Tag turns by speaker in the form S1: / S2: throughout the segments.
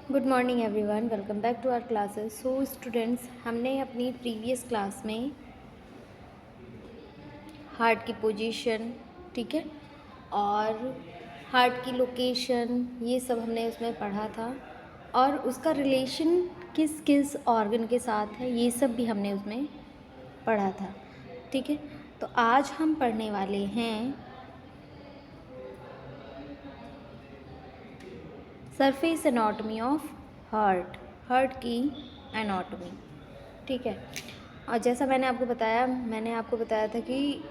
S1: Good morning everyone, welcome back to our classes. So students, हमने अपनी previous class में heart की position, ठीक है, और हार्ट की लोकेशन, ये सब हमने उसमें पढ़ा था और उसका रिलेशन किस किस ऑर्गन के साथ है ये सब भी हमने उसमें पढ़ा था, ठीक है। तो आज हम पढ़ने वाले हैं सरफेस एनाटॉमी ऑफ हार्ट की एनाटॉमी, ठीक है। और जैसा मैंने आपको बताया था कि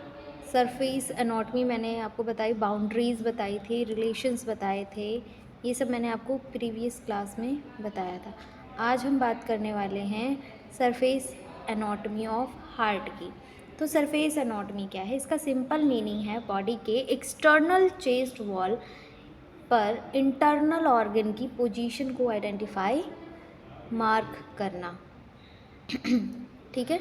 S1: सरफेस एनाटॉमी मैंने आपको बताई, बाउंड्रीज़ बताई थी, रिलेशंस बताए थे, ये सब मैंने आपको प्रीवियस क्लास में बताया था। आज हम बात करने वाले हैं सरफेस एनाटॉमी ऑफ हार्ट की। तो सरफेस एनाटॉमी क्या है? इसका सिंपल मीनिंग है बॉडी के एक्सटर्नल चेस्ट वॉल पर इंटरनल ऑर्गन की पोजीशन को आइडेंटिफाई, मार्क करना, ठीक है।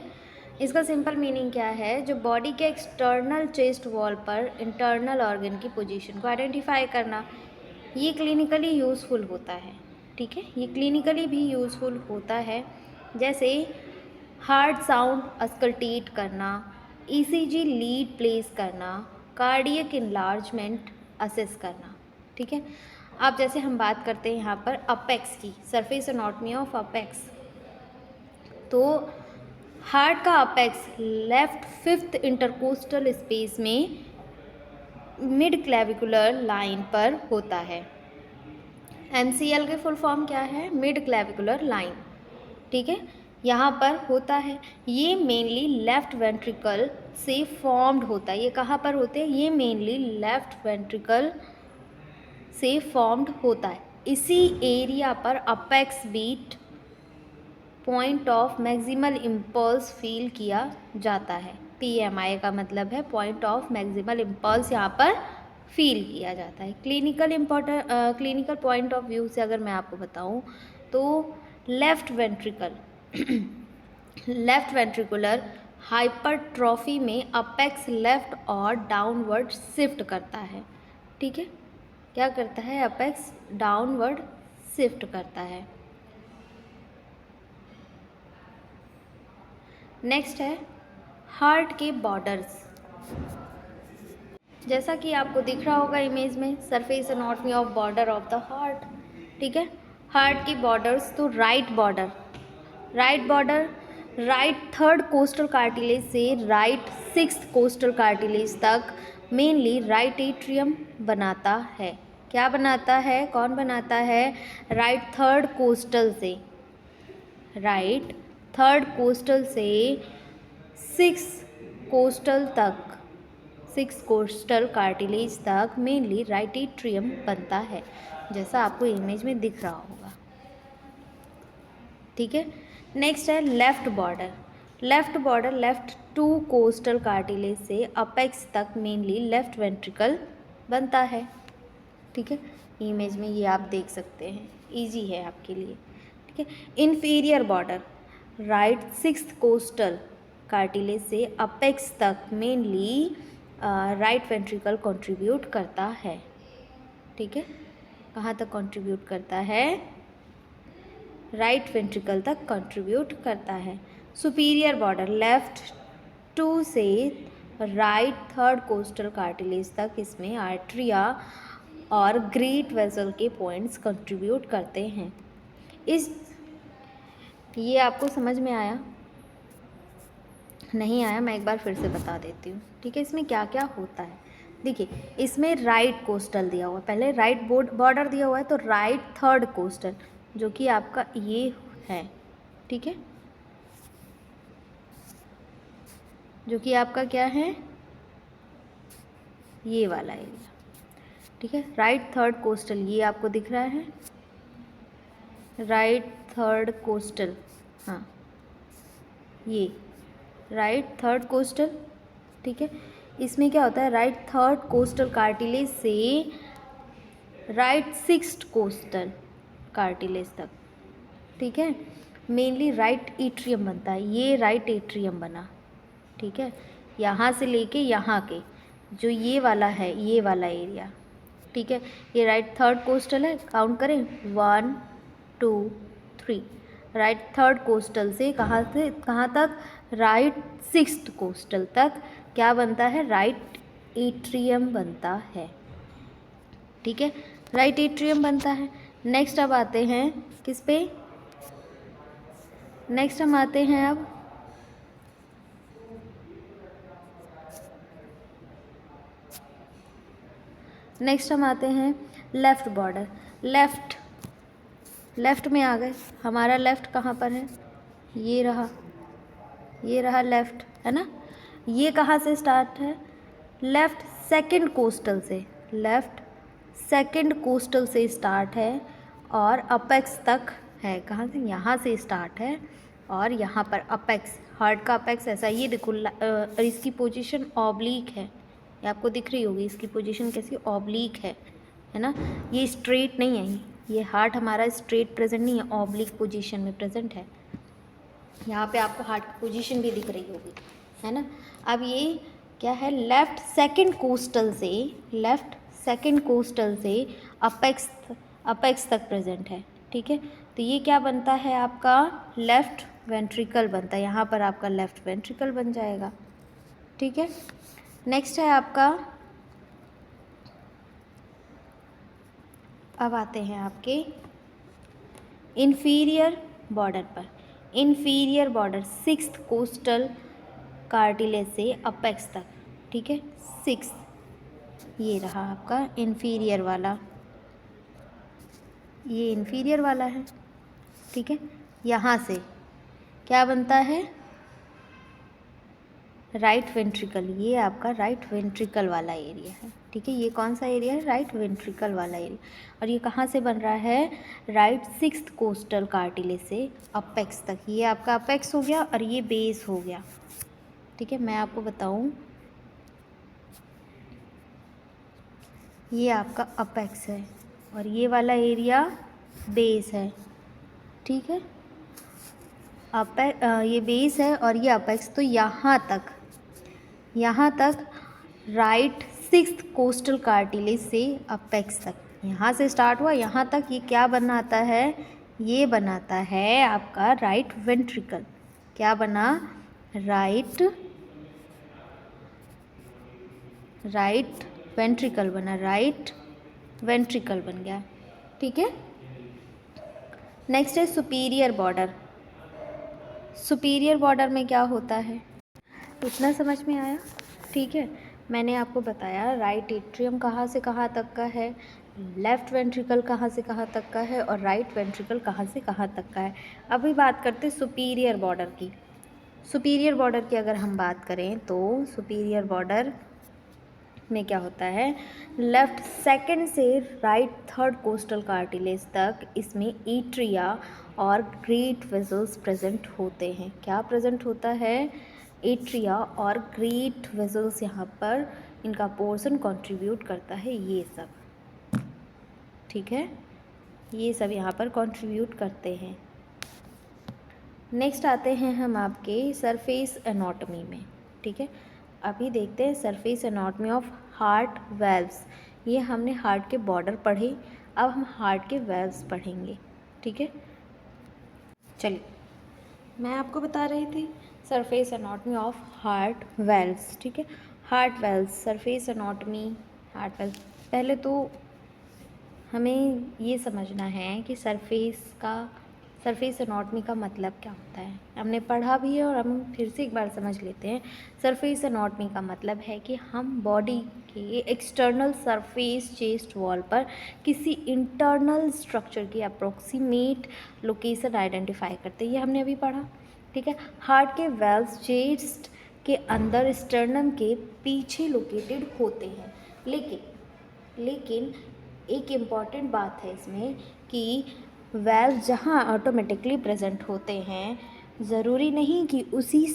S1: इसका सिंपल मीनिंग क्या है? जो बॉडी के एक्सटर्नल चेस्ट वॉल पर इंटरनल ऑर्गन की पोजीशन को आइडेंटिफाई करना, ये क्लिनिकली यूज़फुल होता है, ठीक है। ये क्लिनिकली भी यूज़फुल होता है, जैसे हार्ट साउंड अस्कल्टेट करना, ईसीजी लीड प्लेस करना, कार्डियक इनलार्जमेंट असेस करना, ठीक है। अब जैसे हम बात करते हैं यहाँ पर अपेक्स की, सरफेस एनाटॉमी ऑफ अपेक्स। तो हार्ट का apex left fifth intercostal space में मिड क्लेविकुलर लाइन पर होता है। MCL के फुल फॉर्म क्या है? मिड क्लेविकुलर लाइन, ठीक है, यहाँ पर होता है। ये मेनली लेफ्ट वेंट्रिकल से फॉर्म्ड होता है। ये कहाँ पर होते हैं? ये मेनली लेफ्ट वेंट्रिकल से फॉर्म्ड होता है। इसी एरिया पर apex beat point of maximal impulse feel किया जाता है। PMI का मतलब है पॉइंट ऑफ मैक्सिमल इम्पल्स, यहाँ पर फील किया जाता है। क्लिनिकल पॉइंट ऑफ व्यू से अगर मैं आपको बताऊँ तो लेफ्ट वेंट्रिकुलर हाइपरट्रॉफी में अपेक्स लेफ्ट और डाउनवर्ड शिफ्ट करता है, ठीक है। क्या करता है? अपेक्स डाउनवर्ड शिफ्ट करता है। नेक्स्ट है हार्ट के बॉर्डर्स। जैसा कि आपको दिख रहा होगा इमेज में, surface anatomy of border of the heart, ठीक है। हार्ट की बॉर्डर्स, तो right border right third coastal cartilage से राइट सिक्स्थ कोस्टल कार्टिलेज तक मेनली राइट एट्रियम बनाता है। क्या बनाता है? कौन बनाता है? राइट थर्ड कोस्टल से सिक्स कोस्टल कार्टिलेज तक मेनली राइट एट्रियम बनता है, जैसा आपको इमेज में दिख रहा होगा, ठीक है। नेक्स्ट है left border left to costal cartilage से अपेक्स तक मेनली लेफ्ट वेंट्रिकल बनता है, ठीक है। इमेज में ये आप देख सकते हैं, इजी है आपके लिए, ठीक है। Inferior border right sixth coastal cartilage से अपेक्स तक मेनली राइट वेंट्रिकल कंट्रीब्यूट करता है, ठीक है। कहाँ तक कंट्रीब्यूट करता है? राइट वेंट्रिकल तक कंट्रीब्यूट करता है। सुपीरियर बॉर्डर लेफ्ट टू से राइट थर्ड कोस्टल कार्टिलेज तक इसमें आर्टरिया और ग्रेट वेसल के पॉइंट्स कंट्रीब्यूट करते हैं। ये आपको समझ में आया? नहीं आया? मैं एक बार फिर से बता देती हूँ, ठीक है। इसमें क्या क्या होता है, देखिए, इसमें राइट कोस्टल दिया हुआ है, पहले राइट बॉर्डर दिया हुआ है, तो राइट थर्ड कोस्टल जो कि आपका ये है, ठीक है, जो कि आपका क्या है? ये वाला एरिया, ठीक है। राइट थर्ड कोस्टल ये आपको दिख रहा है, राइट थर्ड कोस्टल, हाँ, ये राइट थर्ड कोस्टल, ठीक है। इसमें क्या होता है? राइट थर्ड कोस्टल कार्टिलेज से राइट सिक्स्थ कोस्टल कार्टिलेज तक, ठीक है, मेनली राइट एट्रियम बनता है। ये राइट एट्रियम बना, ठीक है, यहाँ से लेके यहाँ के जो ये वाला है, ये वाला एरिया, ठीक है, ये राइट थर्ड कोस्टल है। काउंट करें, 1 2 3, राइट थर्ड कोस्टल से कहाँ तक, राइट सिक्स्थ कोस्टल तक क्या बनता है, राइट एट्रियम बनता है। ठीक है, राइट एट्रियम बनता है। नेक्स्ट अब आते हैं किस पे, नेक्स्ट हम आते हैं अब नेक्स्ट हम आते हैं लेफ्ट बॉर्डर। लेफ्ट में आ गए, हमारा लेफ्ट कहाँ पर है, ये रहा लेफ्ट, है ना। ये कहाँ से स्टार्ट है, लेफ्ट सेकंड कोस्टल से स्टार्ट है और अपेक्स तक है। कहाँ से, यहाँ से स्टार्ट है और यहाँ पर अपेक्स, हार्ट का अपेक्स ऐसा, ये देखो इसकी पोजीशन ऑब्लिक है, ये आपको दिख रही होगी, इसकी पोजीशन कैसी, ऑब्लिक है ना। ये स्ट्रेट नहीं है, ये हार्ट हमारा स्ट्रेट प्रेजेंट नहीं है, ऑब्लिक पोजीशन में प्रेजेंट है। यहाँ पे आपको हार्ट की पोजीशन भी दिख रही होगी, है ना। अब ये क्या है, लेफ्ट सेकंड कोस्टल से अपेक्स तक प्रेजेंट है। ठीक है, तो ये क्या बनता है, आपका लेफ्ट वेंट्रिकल बनता है, यहाँ पर आपका लेफ्ट वेंट्रिकल बन जाएगा। ठीक है, नेक्स्ट है आपका, अब आते हैं आपके इन्फीरियर बॉर्डर पर। Inferior border sixth coastal cartilage से अपेक्स तक। ठीक है, सिक्स्थ, ये रहा आपका इन्फीरियर वाला, ये इन्फीरियर वाला है। ठीक है, यहाँ से क्या बनता है, राइट वेंट्रिकल, ये आपका राइट वेंट्रिकल वाला एरिया है। ठीक है, ये कौन सा एरिया है, राइट वेंट्रिकल वाला एरिया। और ये कहाँ से बन रहा है, राइट सिक्स्थ कोस्टल कार्टिलेज से अपेक्स तक। ये आपका अपेक्स हो गया और ये बेस हो गया। ठीक है, मैं आपको बताऊं, ये आपका अपेक्स है और ये वाला एरिया बेस है। ठीक है, ये बेस है और ये अपेक्स, तो यहाँ तक राइट सिक्स्थ कोस्टल कार्टिलेज से अपेक्स तक, यहाँ से स्टार्ट हुआ यहाँ तक, ये क्या बनाता है, ये बनाता है आपका राइट वेंट्रिकल। क्या बना, राइट वेंट्रिकल बना, राइट वेंट्रिकल बन गया। ठीक है, नेक्स्ट है सुपीरियर बॉर्डर। सुपीरियर बॉर्डर में क्या होता है, इतना समझ में आया। ठीक है, मैंने आपको बताया राइट एट्रियम कहाँ से कहाँ तक का है, लेफ़्ट वेंट्रिकल कहाँ से कहाँ तक का है और राइट वेंट्रिकल कहाँ से कहाँ तक का है। अभी बात करते हैं सुपीरियर बॉर्डर की। सुपीरियर बॉर्डर की अगर हम बात करें तो सुपीरियर बॉर्डर में क्या होता है, लेफ़्ट सेकंड से राइट थर्ड कोस्टल कार्टिलेज तक इसमें एट्रिया और ग्रेट वेसल्स प्रेजेंट होते हैं। क्या प्रेजेंट होता है, एट्रिया और ग्रेट वेसल्स, यहाँ पर इनका पोर्शन कंट्रीब्यूट करता है ये सब। ठीक है, ये सब यहाँ पर कंट्रीब्यूट करते हैं। नेक्स्ट आते हैं हम आपके सरफेस एनाटॉमी में। ठीक है, अभी देखते हैं surface anatomy of heart valves. ये हमने हार्ट के बॉर्डर पढ़े, अब हम हार्ट के वेल्व्स पढ़ेंगे। ठीक है, चलिए मैं आपको बता रही थी surface anatomy of heart valves. ठीक है, heart valves, surface anatomy, heart valves. पहले तो हमें ये समझना है कि सरफेस एनाटॉमी का मतलब क्या होता है। हमने पढ़ा भी है और हम फिर से एक बार समझ लेते हैं। सरफेस एनाटॉमी का मतलब है कि हम बॉडी के एक्सटर्नल सरफेस चेस्ट वॉल पर किसी इंटरनल स्ट्रक्चर की अप्रोक्सीमेट लोकेशन आइडेंटिफाई करते हैं, ये हमने अभी पढ़ा। ठीक है, हार्ट के वेल्व्स चेस्ट के अंदर स्टर्नम के पीछे लोकेटेड होते हैं, लेकिन एक इम्पॉर्टेंट बात है इसमें कि वेल्व जहाँ ऑटोमेटिकली प्रेजेंट होते हैं, ज़रूरी नहीं कि उसकी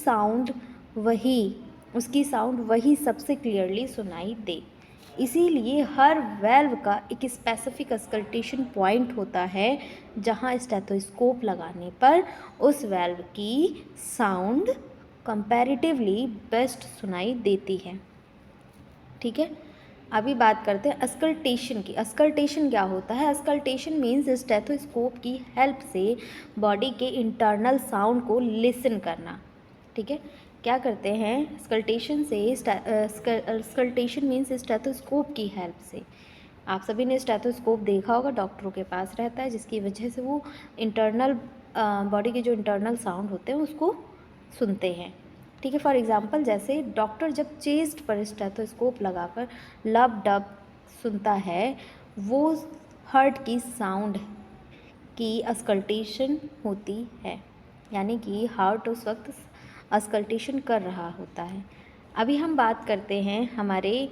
S1: साउंड वही सबसे क्लियरली सुनाई दे। इसीलिए हर वेल्व का एक स्पेसिफिक अस्कल्टेशन पॉइंट होता है जहाँ स्टेथोस्कोप लगाने पर उस वेल्व की साउंड कंपैरेटिवली बेस्ट सुनाई देती है। ठीक है, अभी बात करते हैं अस्कल्टेशन की। अस्कल्टेशन क्या होता है? अस्कल्टेशन मीन्स स्टेथोस्कोप की हेल्प से बॉडी के इंटरनल साउंड को लिसन करना। ठीक है, क्या करते हैं स्कल्टेशन से? स्कल्टेशन मीन्स स्टेथोस्कोप की हेल्प से। आप सभी ने स्टेथोस्कोप देखा होगा, डॉक्टरों के पास रहता है, जिसकी वजह से वो इंटरनल बॉडी के जो इंटरनल साउंड होते हैं उसको सुनते हैं। ठीक है, फॉर एग्जांपल जैसे डॉक्टर जब चेस्ट पर स्टेथोस्कोप लगाकर लब डब सुनता है, वो हार्ट की साउंड की अस्कल्टेशन होती है, यानी कि हार्ट उस वक्त अस्कल्टेशन कर रहा होता है। अभी हम बात करते हैं हमारे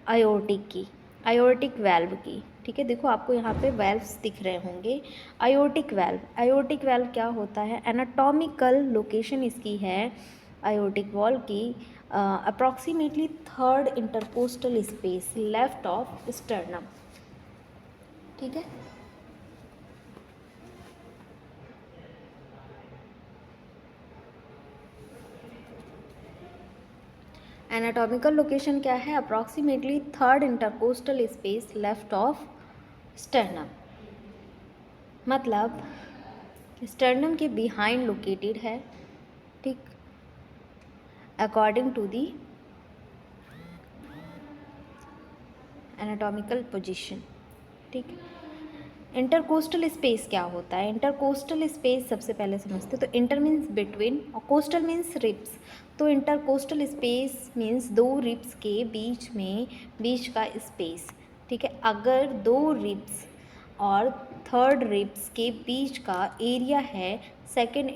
S1: आयोर्टिक की, आयोर्टिक वाल्व की। ठीक है, देखो आपको यहाँ पे वाल्व्स दिख रहे होंगे। आयोर्टिक वाल्व, आयोर्टिक वाल्व क्या होता है? एनाटॉमिकल लोकेशन इसकी है आयोर्टिक वाल्व की approximately third intercostal space left of sternum. ठीक है, एनाटॉमिकल लोकेशन क्या है? Approximately third intercostal space left of sternum, मतलब स्टर्नम के बिहाइंड लोकेटेड है। ठीक, according to the anatomical position. ठीक, इंटरकोस्टल स्पेस क्या होता है? इंटरकोस्टल स्पेस सबसे पहले समझते हैं। तो इंटर मीन्स बिटवीन और कोस्टल मीन्स रिब्स। तो इंटरकोस्टल स्पेस मीन्स दो रिब्स के बीच का स्पेस। ठीक है, अगर दो रिब्स और थर्ड रिब्स के बीच का एरिया है सेकंड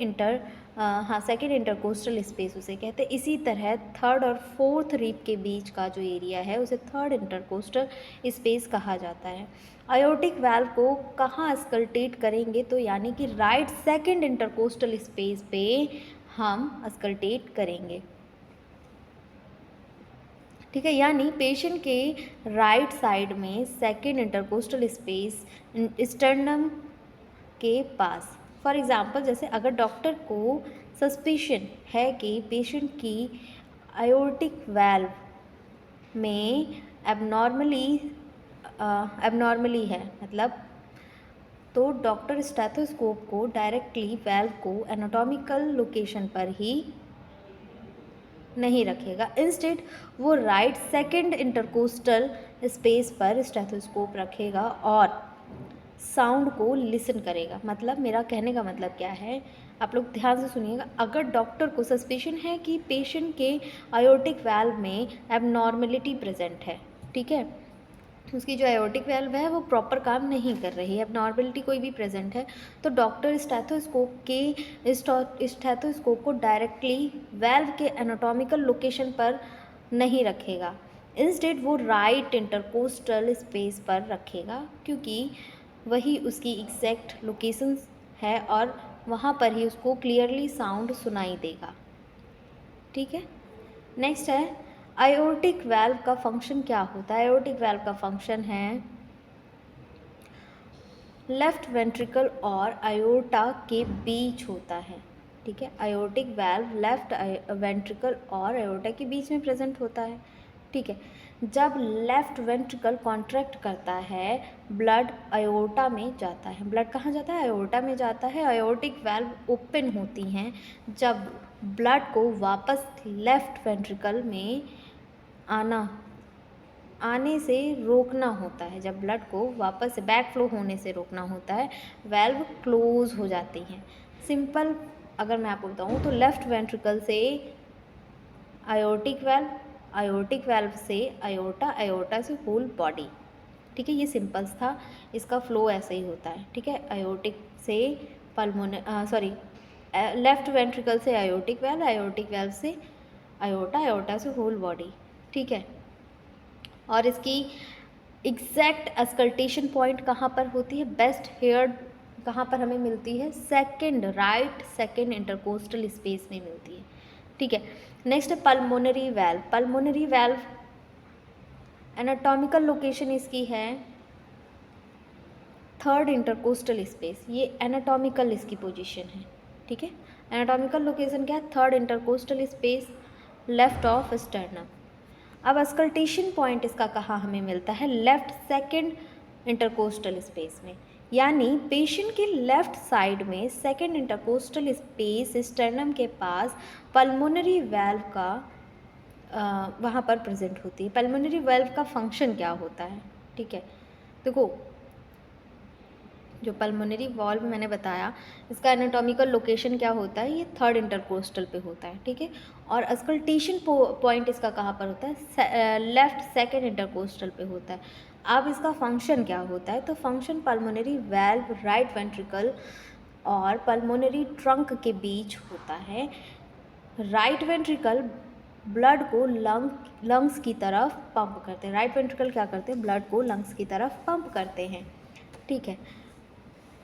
S1: इंटरकोस्टल स्पेस उसे कहते हैं। इसी तरह थर्ड और फोर्थ रिब के बीच का जो एरिया है उसे थर्ड इंटरकोस्टल स्पेस कहा जाता है। आयोर्टिक वाल्व को कहाँ अस्कल्टेट करेंगे? तो यानी कि राइट सेकंड इंटरकोस्टल स्पेस पे हम अस्कल्टेट करेंगे। ठीक है, यानी पेशेंट के राइट साइड में सेकंड इंटरकोस्टल स्पेस स्टर्नम के पास। फॉर एग्ज़ाम्पल जैसे अगर डॉक्टर को सस्पिशन है कि पेशेंट की आयोर्टिक वाल्व में एबनॉर्मली है, मतलब तो डॉक्टर स्टेथोस्कोप को डायरेक्टली वाल्व को एनाटॉमिकल लोकेशन पर ही नहीं रखेगा, इंस्टेड वो राइट सेकंड इंटरकोस्टल स्पेस पर स्टेथोस्कोप रखेगा और साउंड को लिसन करेगा। मतलब मेरा कहने का मतलब क्या है, आप लोग ध्यान से सुनिएगा। अगर डॉक्टर को सस्पिशन है कि पेशेंट के आयोर्टिक वाल्व में एबनॉर्मलिटी प्रेजेंट है, ठीक है, उसकी जो आयोर्टिक वाल्व है वो प्रॉपर काम नहीं कर रही है, एबनॉर्मलिटी कोई भी प्रेजेंट है, तो डॉक्टर स्टेथोस्कोप को डायरेक्टली वाल्व के एनाटॉमिकल लोकेशन पर नहीं रखेगा, इंस्टेड वो राइट इंटरकोस्टल स्पेस पर रखेगा, क्योंकि वही उसकी एग्जैक्ट लोकेशन है और वहाँ पर ही उसको क्लियरली साउंड सुनाई देगा। ठीक है, नेक्स्ट है आयोर्टिक वाल्व का फंक्शन क्या होता है? आयोर्टिक वाल्व का फंक्शन है लेफ्ट वेंट्रिकल और आयोर्टा के बीच होता है। ठीक है, आयोर्टिक वाल्व लेफ्ट वेंट्रिकल और आयोर्टा के बीच में प्रेजेंट होता है। ठीक है, जब लेफ्ट वेंट्रिकल कॉन्ट्रैक्ट करता है ब्लड आयोर्टा में जाता है। ब्लड कहाँ जाता है? आयोर्टा में जाता है। आयोर्टिक वाल्व ओपन होती हैं जब ब्लड को वापस लेफ्ट वेंट्रिकल में आने से रोकना होता है। जब ब्लड को वापस से बैक फ्लो होने से रोकना होता है, वाल्व क्लोज हो जाती हैं। सिंपल अगर मैं आपको बताऊँ तो लेफ्ट वेंट्रिकल से आयोर्टिक वाल्व, आयोर्टिक वाल्व से आयोर्टा, आयोर्टा से होल बॉडी। ठीक है, ये सिंपल्स था, इसका फ्लो ऐसे ही होता है। ठीक है, आयोर्टिक से लेफ्ट वेंट्रिकल से आयोर्टिक वाल्व से आयोर्टा, आयोर्टा से होल बॉडी। ठीक है, और इसकी एग्जैक्ट अस्कल्टेशन पॉइंट कहाँ पर होती है? बेस्ट हेयर्ड कहाँ पर हमें मिलती है? राइट सेकंड इंटरकोस्टल स्पेस में मिलती है। ठीक है, नेक्स्ट है pulmonary valve. Pulmonary valve anatomical location इसकी है थर्ड इंटरकोस्टल स्पेस। ये एनाटॉमिकल इसकी पोजीशन है। ठीक है, एनाटॉमिकल लोकेशन क्या है? Third intercostal space left of sternum. अब अस्कल्टेशन पॉइंट इसका कहाँ हमें मिलता है, लेफ्ट सेकेंड इंटरकोस्टल स्पेस में, यानी पेशेंट के लेफ्ट साइड में सेकेंड इंटरकोस्टल स्पेस स्टर्नम के पास पल्मोनरी वाल्व का वहाँ पर प्रेजेंट होती है। पल्मोनरी वाल्व का फंक्शन क्या होता है, ठीक है, देखो जो पल्मोनरी वाल्व मैंने बताया इसका एनाटॉमिकल लोकेशन क्या होता है, ये थर्ड इंटरकोस्टल पे होता है, ठीक है। और अस्कल्टेशन पॉइंट इसका कहाँ पर होता है, लेफ्ट सेकेंड इंटरकोस्टल पे होता है। अब इसका फंक्शन क्या होता है, तो function pulmonary valve right ventricle और पल्मोनरी ट्रंक के बीच होता है। राइट वेंट्रिकल ब्लड को लंग्स की तरफ पंप करते हैं। राइट वेंट्रिकल क्या करते हैं, ब्लड को लंग्स की तरफ पंप करते हैं, ठीक है।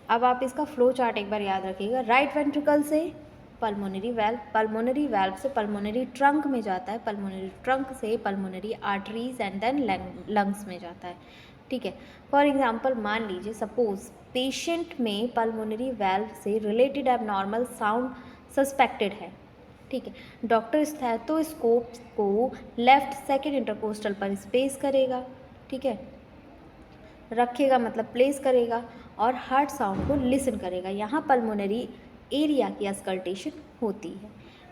S1: अब आप इसका फ्लो चार्ट एक बार याद रखिएगा। राइट वेंट्रिकल से पल्मोनरी वाल्व से पल्मोनरी ट्रंक में जाता है, पल्मोनरी ट्रंक से pulmonary arteries and then lungs में जाता है, ठीक है। फॉर एग्जांपल मान लीजिए सपोज पेशेंट में पल्मोनरी वाल्व से रिलेटेड एबनॉर्मल साउंड सस्पेक्टेड है, ठीक है। डॉक्टर स्टेथोस्कोप को लेफ्ट सेकेंड इंटरकोस्टल पर स्पेस करेगा, ठीक है, रखेगा मतलब प्लेस करेगा और हार्ट साउंड को लिसन करेगा। यहाँ पल्मोनरी एरिया की अस्कल्टेशन होती है।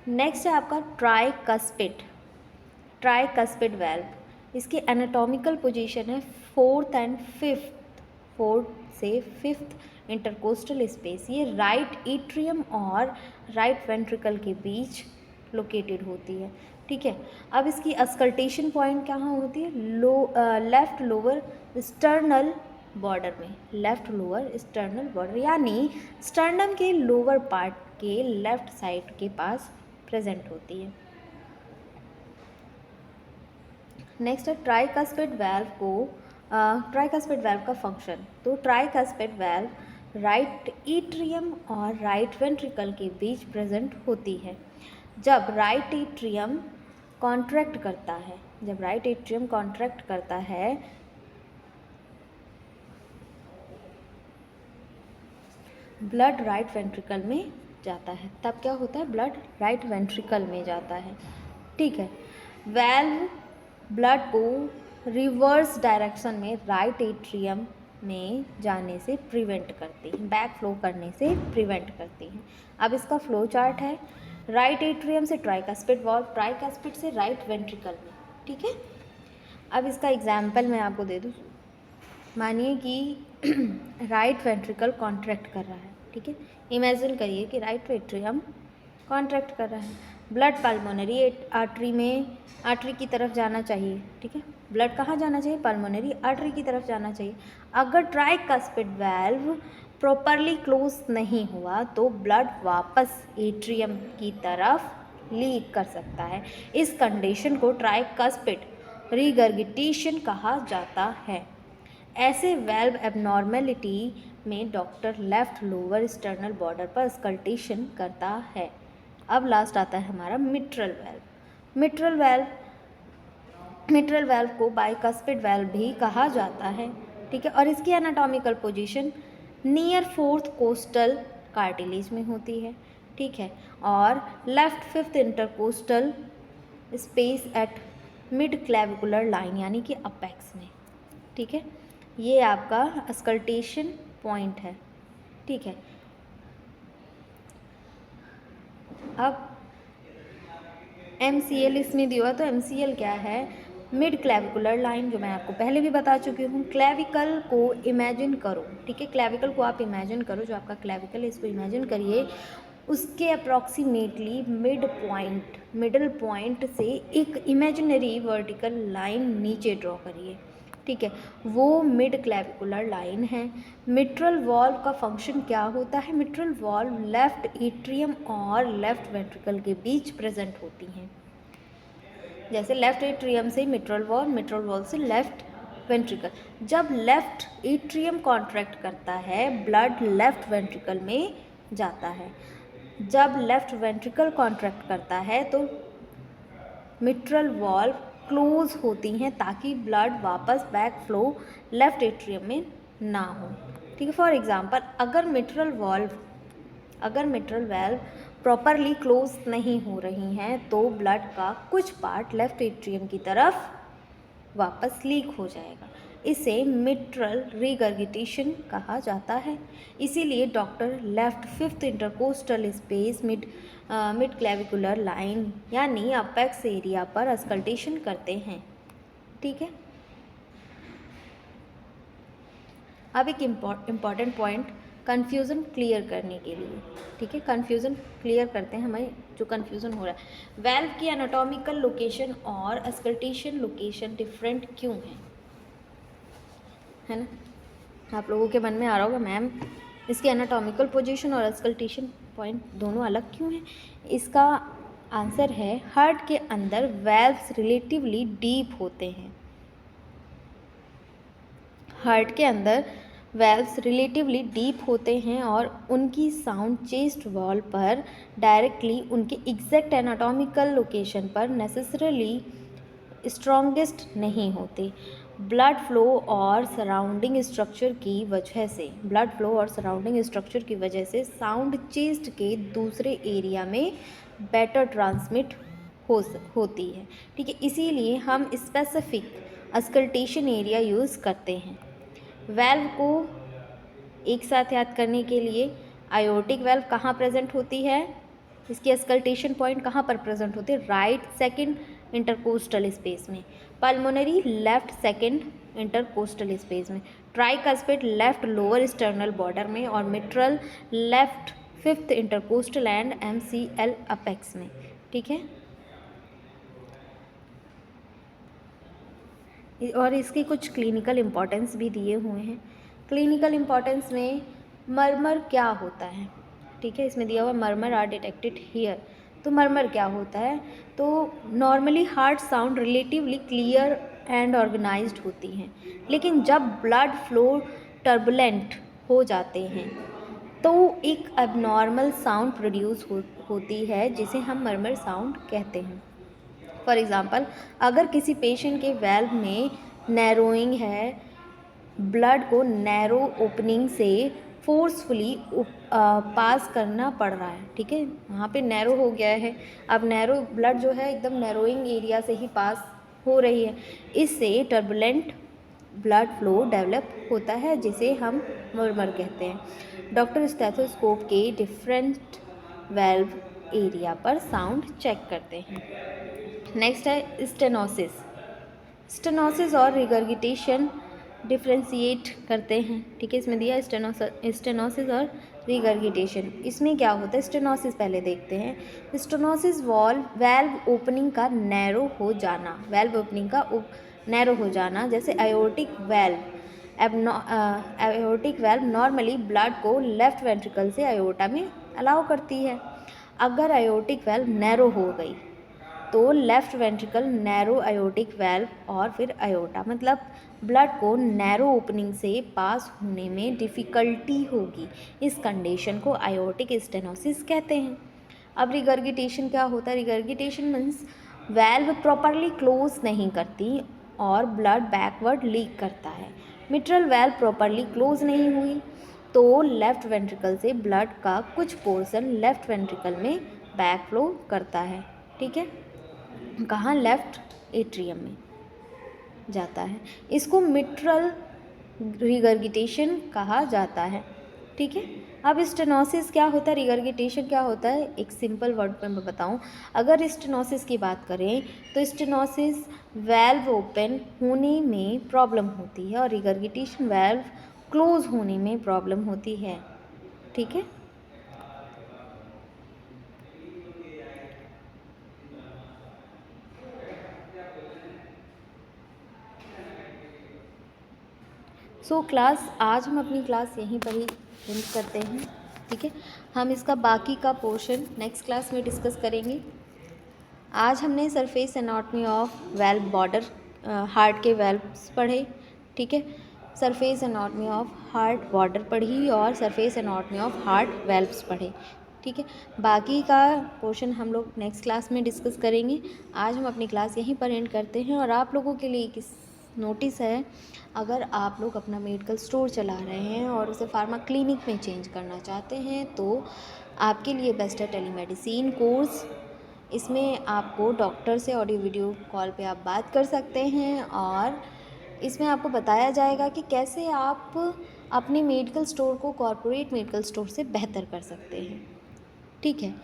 S1: नेक्स्ट है आपका ट्राइकस्पिड वाल्व। इसकी एनाटॉमिकल पोजीशन है फोर्थ से फिफ्थ इंटरकोस्टल स्पेस। ये राइट एट्रियम और राइट वेंट्रिकल के बीच लोकेटेड होती है, ठीक है। अब इसकी अस्कल्टेशन पॉइंट कहाँ होती है, लेफ्ट लोअर स्टर्नल बॉर्डर में, लेफ्ट लोअर स्टर्नल बॉर्डर यानी स्टर्नम के लोअर पार्ट के लेफ्ट साइड के पास प्रेजेंट होती है। नेक्स्ट है ट्राइकस्पिड वाल्व का फंक्शन। तो ट्राइकस्पिड वाल्व राइट एट्रियम और राइट वेंट्रिकल के बीच प्रेजेंट होती है। जब राइट एट्रियम कॉन्ट्रैक्ट करता है ब्लड राइट वेंट्रिकल में जाता है। तब क्या होता है, ब्लड राइट वेंट्रिकल में जाता है, ठीक है। वाल्व ब्लड को रिवर्स डायरेक्शन में राइट एट्रियम में जाने से प्रिवेंट करती हैं, बैक फ्लो करने से प्रिवेंट करती हैं। अब इसका फ्लो चार्ट है, राइट एट्रियम से ट्राइकस्पिड वाल्व, ट्राइकस्पिड से राइट वेंट्रिकल में, ठीक है। अब इसका एग्जाम्पल मैं आपको दे दूँ। मानिए कि राइट वेंट्रिकल कॉन्ट्रैक्ट कर रहा है, ठीक है। इमेजिन करिए कि राइट एट्रियम कॉन्ट्रैक्ट कर रहा है, ब्लड पल्मोनरी आर्टरी की तरफ जाना चाहिए, ठीक है। ब्लड कहाँ जाना चाहिए, पल्मोनरी आर्टरी की तरफ जाना चाहिए। अगर ट्राइकस्पिड वाल्व प्रॉपरली क्लोज नहीं हुआ तो ब्लड वापस एट्रियम की तरफ लीक कर सकता है। इस कंडीशन को ट्राइकस्पिड रिगर्गिटेशन कहा जाता है। ऐसे वाल्व एबनॉर्मेलिटी में doctor left lower sternal border पर अस्कल्टेशन करता है। अब लास्ट आता है हमारा मिट्रल वाल्व। मिट्रल वाल्व को बाइकस्पिड वाल्व भी कहा जाता है, ठीक है। और इसकी anatomical position near fourth costal cartilage में होती है, ठीक है, और left fifth intercostal space at mid clavicular line यानी कि अपेक्स में, ठीक है। ये आपका अस्कल्टेशन पॉइंट है, ठीक है। अब MCL इसमें दिया हुआ, तो MCL क्या है, मिड क्लेविकुलर लाइन, जो मैं आपको पहले भी बता चुकी हूँ। क्लेविकल को इमेजिन करो, ठीक है, क्लेविकल को आप इमेजिन करो, जो आपका क्लेविकल है इसको इमेजिन करिए, उसके अप्रॉक्सीमेटली मिडल पॉइंट से एक इमेजिनरी वर्टिकल लाइन नीचे ड्रॉ करिए, ठीक है, वो मिड क्लेविकुलर लाइन है। मिट्रल वॉल्व का फंक्शन क्या होता है, मिट्रल वॉल्व लेफ्ट एट्रियम और लेफ्ट वेंट्रिकल के बीच प्रेजेंट होती हैं। जैसे लेफ्ट एट्रियम से मिट्रल वॉल्व से लेफ्ट वेंट्रिकल। जब लेफ्ट एट्रियम कॉन्ट्रैक्ट करता है ब्लड लेफ्ट वेंट्रिकल में जाता है। जब लेफ्ट वेंट्रिकल कॉन्ट्रैक्ट करता है तो मिट्रल वॉल्व क्लोज होती हैं ताकि ब्लड वापस बैक फ्लो लेफ्ट एट्रियम में ना हो, ठीक है। फॉर एग्जांपल अगर मिट्रल वाल्व प्रॉपरली क्लोज नहीं हो रही हैं तो ब्लड का कुछ पार्ट लेफ्ट एट्रियम की तरफ वापस लीक हो जाएगा। इसे मिट्रल रिगर्गिटेशन कहा जाता है। इसीलिए doctor left fifth intercostal space mid clavicular line यानी अपेक्स एरिया पर अस्कल्टेशन करते हैं। ठीक है, अब एक इम्पॉर्टेंट पॉइंट कन्फ्यूज़न क्लियर करने के लिए। ठीक है, कन्फ्यूज़न क्लियर करते हैं, हमें जो कन्फ्यूज़न हो रहा है। वेल्व की एनाटॉमिकल लोकेशन और अस्कल्टेशन लोकेशन डिफरेंट क्यों है ना? आप लोगों के मन में आ रहा होगा मैम इसकी एनाटॉमिकल पोजीशन और अस्कल्टेशन पॉइंट दोनों अलग क्यों हैं? इसका आंसर है हार्ट के अंदर वेल्व्स रिलेटिवली डीप होते हैं। हार्ट के अंदर वेल्व्स रिलेटिवली डीप होते हैं और उनकी साउंड चेस्ट वॉल पर डायरेक्टली उनके एग्जैक्ट एनाटॉमिकल लोकेशन पर नेसेसरली स्ट्रॉन्गेस्ट नहीं होते। ब्लड फ्लो और सराउंडिंग स्ट्रक्चर की वजह से साउंड चेस्ट के दूसरे एरिया में बेटर ट्रांसमिट होती है। ठीक है, इसीलिए हम स्पेसिफिक अस्कल्टेशन एरिया यूज़ करते हैं। वेल्व को एक साथ याद करने के लिए आयोटिक वेल्व कहाँ प्रेजेंट होती है, इसकी अस्कल्टेशन पॉइंट कहाँ पर प्रेजेंट होती है? राइट सेकंड इंटरकोस्टल स्पेस में। Pulmonary left second intercostal space में। Tricuspid left lower sternal border में और mitral left fifth intercostal and MCL apex में। ठीक है, और इसके कुछ क्लिनिकल इम्पॉर्टेंस भी दिए हुए हैं। क्लिनिकल इम्पॉर्टेंस में मर्मर क्या होता है? ठीक है, इसमें दिया हुआ मर्मर आर डिटेक्टेड हियर। तो मर्मर क्या होता है? तो normally heart sound relatively clear and organised होती हैं, लेकिन जब ब्लड फ्लो टर्बुलेंट हो जाते हैं तो एक अबनॉर्मल साउंड प्रोड्यूस होती है जिसे हम मर्मर साउंड कहते हैं। फॉर एग्ज़ाम्पल, अगर किसी पेशेंट के वेल्व में नैरोइंग है, ब्लड को नैरो ओपनिंग से फोर्सफुली पास करना पड़ रहा है। ठीक है, वहाँ पे नैरो हो गया है, अब नैरो ब्लड जो है एकदम नैरोइंग एरिया से ही पास हो रही है, इससे टर्बुलेंट ब्लड फ्लो डेवलप होता है जिसे हम मर्मर कहते हैं। डॉक्टर स्टेथोस्कोप के डिफरेंट वेल्व एरिया पर साउंड चेक करते हैं। नेक्स्ट है स्टेनोसिस। स्टेनोसिस और रिगर्गिटेशन डिफ्रेंशिएट करते हैं। ठीक है, इसमें दिया स्टेनोसिस और रिगर्गिटेशन। इसमें क्या होता है? स्टेनोसिस पहले देखते हैं। स्टेनोसिस वेल्व ओपनिंग का नैरो हो जाना, जैसे आयोटिक वेल्व नॉर्मली ब्लड को लेफ्ट वेंट्रिकल से आयोटा में अलाउ करती है। अगर आयोटिक वेल्व नैरो हो गई तो left ventricle narrow aortic valve और फिर आयोटा, मतलब ब्लड को नैरो ओपनिंग से पास होने में डिफ़िकल्टी होगी। इस कंडीशन को आयोटिक स्टेनोसिस कहते हैं। अब रिगर्गिटेशन क्या होता है? Regurgitation means valve properly close नहीं करती और ब्लड बैकवर्ड लीक करता है। मिट्रल वेल्व प्रॉपरली क्लोज नहीं हुई तो लेफ्ट वेंट्रिकल से ब्लड का कुछ पोर्शन लेफ्ट वेंट्रिकल में बैक फ्लो करता है। ठीक है, कहाँ? लेफ्ट एट्रियम में जाता है। इसको मिट्रल रिगर्गिटेशन कहा जाता है। ठीक है, अब स्टेनोसिस क्या होता है, रिगर्गिटेशन क्या होता है, एक सिंपल वर्ड में मैं बताऊं। अगर स्टेनोसिस की बात करें तो स्टेनोसिस वेल्व ओपन होने में प्रॉब्लम होती है और रिगर्गिटेशन वेल्व क्लोज होने में प्रॉब्लम होती है। ठीक है, क्लास आज हम अपनी क्लास यहीं पर ही एंड करते हैं। ठीक है, हम इसका बाकी का पोर्शन नेक्स्ट क्लास में डिस्कस करेंगे। आज हमने surface anatomy of valve border heart के वेल्व्स पढ़े। ठीक है, surface anatomy of heart border पढ़ी और surface anatomy of heart valves पढ़े। ठीक है, बाकी का पोर्शन हम लोग नेक्स्ट क्लास में डिस्कस करेंगे। आज हम अपनी क्लास यहीं पर एंड करते हैं और आप लोगों के लिए नोटिस है, अगर आप लोग अपना मेडिकल स्टोर चला रहे हैं और उसे फार्मा क्लिनिक में चेंज करना चाहते हैं तो आपके लिए बेस्ट है टेलीमेडिसिन कोर्स। इसमें आपको डॉक्टर से ऑडियो वीडियो कॉल पे आप बात कर सकते हैं और इसमें आपको बताया जाएगा कि कैसे आप अपने मेडिकल स्टोर को कॉरपोरेट मेडिकल स्टोर से बेहतर कर सकते हैं, ठीक है।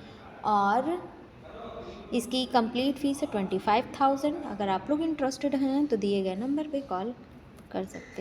S1: और इसकी कंप्लीट फ़ीस है 25,000। अगर आप लोग इंटरेस्टेड हैं तो दिए गए नंबर पे कॉल कर सकते हैं।